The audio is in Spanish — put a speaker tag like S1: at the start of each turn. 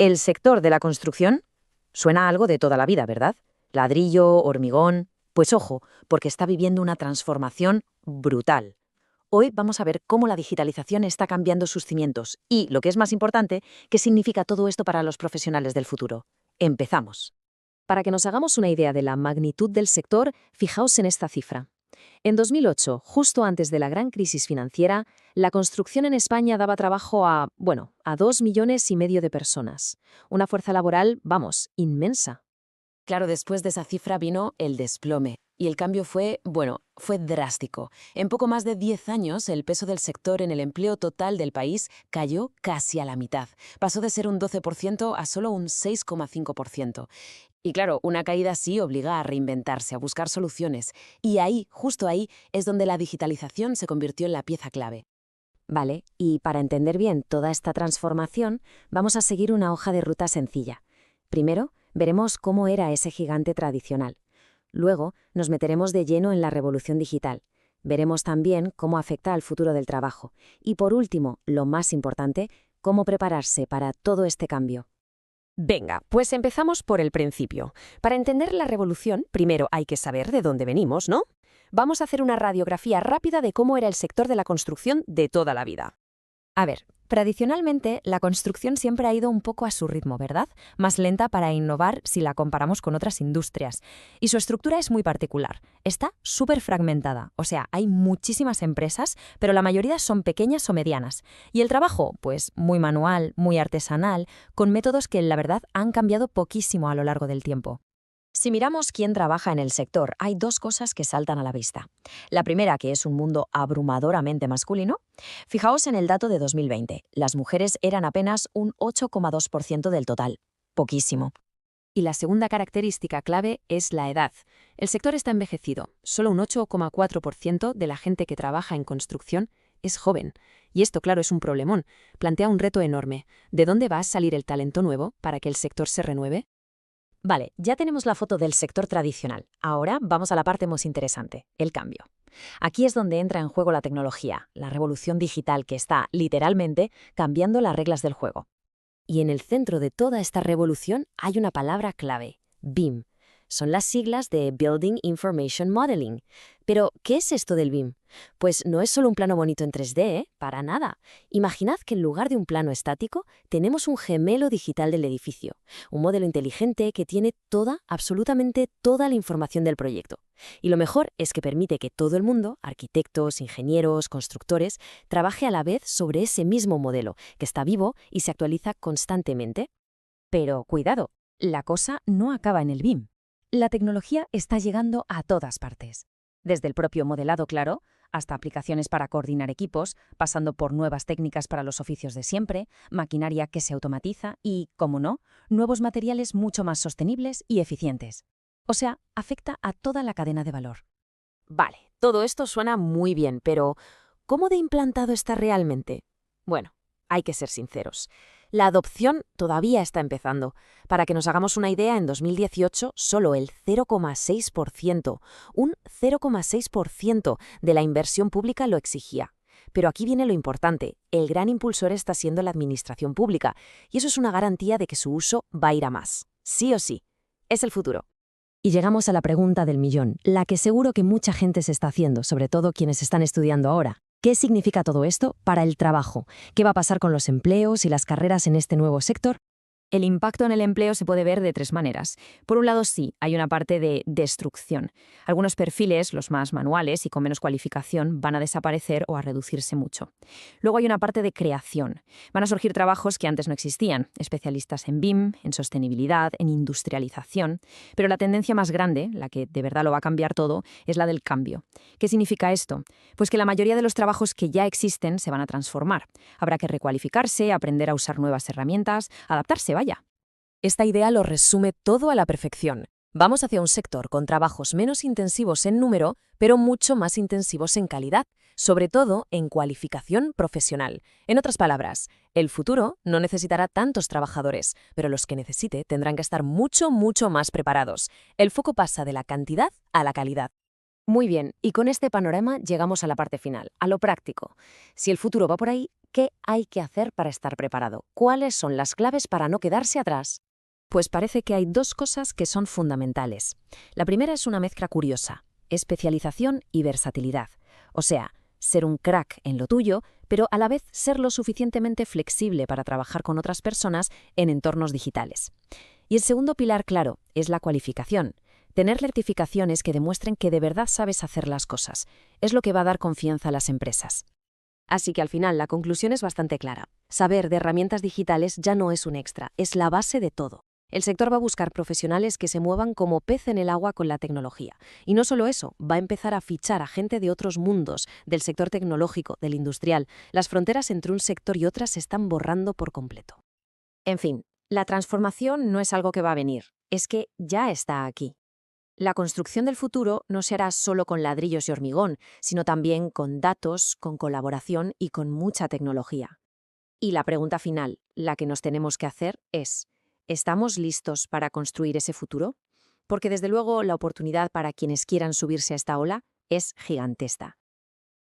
S1: El sector de la construcción suena a algo de toda la vida, ¿verdad? Ladrillo, hormigón. Pues ojo, porque está viviendo una transformación brutal. Hoy vamos a ver cómo la digitalización está cambiando sus cimientos y, lo que es más importante, qué significa todo esto para los profesionales del futuro. Empezamos. Para que nos hagamos una idea de la magnitud del sector, fijaos en esta cifra. En 2008, justo antes de la gran crisis financiera, la construcción en España daba trabajo a 2,5 millones de personas. Una fuerza laboral, vamos, inmensa. Claro, después de esa cifra vino el desplome. Y el cambio fue drástico. En poco más de 10 años, el peso del sector en el empleo total del país cayó casi a la mitad. Pasó de ser un 12% a solo un 6,5%. Y claro, una caída así obliga a reinventarse, a buscar soluciones. Y ahí, justo ahí, es donde la digitalización se convirtió en la pieza clave. Vale, y para entender bien toda esta transformación, vamos a seguir una hoja de ruta sencilla. Primero, veremos cómo era ese gigante tradicional. Luego, nos meteremos de lleno en la revolución digital. Veremos también cómo afecta al futuro del trabajo. Y por último, lo más importante, cómo prepararse para todo este cambio. Venga, pues empezamos por el principio. Para entender la revolución, primero hay que saber de dónde venimos, ¿no? Vamos a hacer una radiografía rápida de cómo era el sector de la construcción de toda la vida. A ver, tradicionalmente la construcción siempre ha ido un poco a su ritmo, ¿verdad? Más lenta para innovar si la comparamos con otras industrias. Y su estructura es muy particular. Está súper fragmentada, o sea, hay muchísimas empresas, pero la mayoría son pequeñas o medianas. Y el trabajo, pues muy manual, muy artesanal, con métodos que la verdad han cambiado poquísimo a lo largo del tiempo. Si miramos quién trabaja en el sector, hay dos cosas que saltan a la vista. La primera, que es un mundo abrumadoramente masculino. Fijaos en el dato de 2020. Las mujeres eran apenas un 8,2% del total. Poquísimo. Y la segunda característica clave es la edad. El sector está envejecido. Solo un 8,4% de la gente que trabaja en construcción es joven. Y esto, claro, es un problemón. Plantea un reto enorme. ¿De dónde va a salir el talento nuevo para que el sector se renueve? Vale, ya tenemos la foto del sector tradicional. Ahora vamos a la parte más interesante, el cambio. Aquí es donde entra en juego la tecnología, la revolución digital que está, literalmente, cambiando las reglas del juego. Y en el centro de toda esta revolución hay una palabra clave, BIM. Son las siglas de Building Information Modeling. Pero, ¿qué es esto del BIM? Pues no es solo un plano bonito en 3D, ¿eh? Para nada. Imaginad que en lugar de un plano estático, tenemos un gemelo digital del edificio. Un modelo inteligente que tiene absolutamente toda la información del proyecto. Y lo mejor es que permite que todo el mundo, arquitectos, ingenieros, constructores, trabaje a la vez sobre ese mismo modelo, que está vivo y se actualiza constantemente. Pero cuidado, la cosa no acaba en el BIM. La tecnología está llegando a todas partes. Desde el propio modelado claro, hasta aplicaciones para coordinar equipos, pasando por nuevas técnicas para los oficios de siempre, maquinaria que se automatiza y, como no, nuevos materiales mucho más sostenibles y eficientes. O sea, afecta a toda la cadena de valor. Vale, todo esto suena muy bien, pero ¿cómo de implantado está realmente? Bueno, hay que ser sinceros. La adopción todavía está empezando. Para que nos hagamos una idea, en 2018 solo el 0,6%, un 0,6% de la inversión pública lo exigía. Pero aquí viene lo importante, el gran impulsor está siendo la administración pública, y eso es una garantía de que su uso va a ir a más. Sí o sí. Es el futuro. Y llegamos a la pregunta del millón, la que seguro que mucha gente se está haciendo, sobre todo quienes están estudiando ahora. ¿Qué significa todo esto para el trabajo? ¿Qué va a pasar con los empleos y las carreras en este nuevo sector? El impacto en el empleo se puede ver de tres maneras. Por un lado, sí, hay una parte de destrucción. Algunos perfiles, los más manuales y con menos cualificación, van a desaparecer o a reducirse mucho. Luego hay una parte de creación. Van a surgir trabajos que antes no existían, especialistas en BIM, en sostenibilidad, en industrialización. Pero la tendencia más grande, la que de verdad lo va a cambiar todo, es la del cambio. ¿Qué significa esto? Pues que la mayoría de los trabajos que ya existen se van a transformar. Habrá que recualificarse, aprender a usar nuevas herramientas, adaptarse, vaya. Esta idea lo resume todo a la perfección. Vamos hacia un sector con trabajos menos intensivos en número, pero mucho más intensivos en calidad, sobre todo en cualificación profesional. En otras palabras, el futuro no necesitará tantos trabajadores, pero los que necesite tendrán que estar mucho, mucho más preparados. El foco pasa de la cantidad a la calidad. Muy bien, y con este panorama llegamos a la parte final, a lo práctico. Si el futuro va por ahí, ¿Qué hay que hacer para estar preparado? ¿Cuáles son las claves para no quedarse atrás? Pues parece que hay dos cosas que son fundamentales. La primera es una mezcla curiosa: especialización y versatilidad. O sea, ser un crack en lo tuyo, pero a la vez ser lo suficientemente flexible para trabajar con otras personas en entornos digitales. Y el segundo pilar, claro, es la cualificación. Tener certificaciones que demuestren que de verdad sabes hacer las cosas. Es lo que va a dar confianza a las empresas. Así que al final la conclusión es bastante clara. Saber de herramientas digitales ya no es un extra, es la base de todo. El sector va a buscar profesionales que se muevan como pez en el agua con la tecnología. Y no solo eso, va a empezar a fichar a gente de otros mundos, del sector tecnológico, del industrial. Las fronteras entre un sector y otras se están borrando por completo. En fin, la transformación no es algo que va a venir, es que ya está aquí. La construcción del futuro no se hará solo con ladrillos y hormigón, sino también con datos, con colaboración y con mucha tecnología. Y la pregunta final, la que nos tenemos que hacer es: ¿estamos listos para construir ese futuro? Porque desde luego la oportunidad para quienes quieran subirse a esta ola es gigantesca.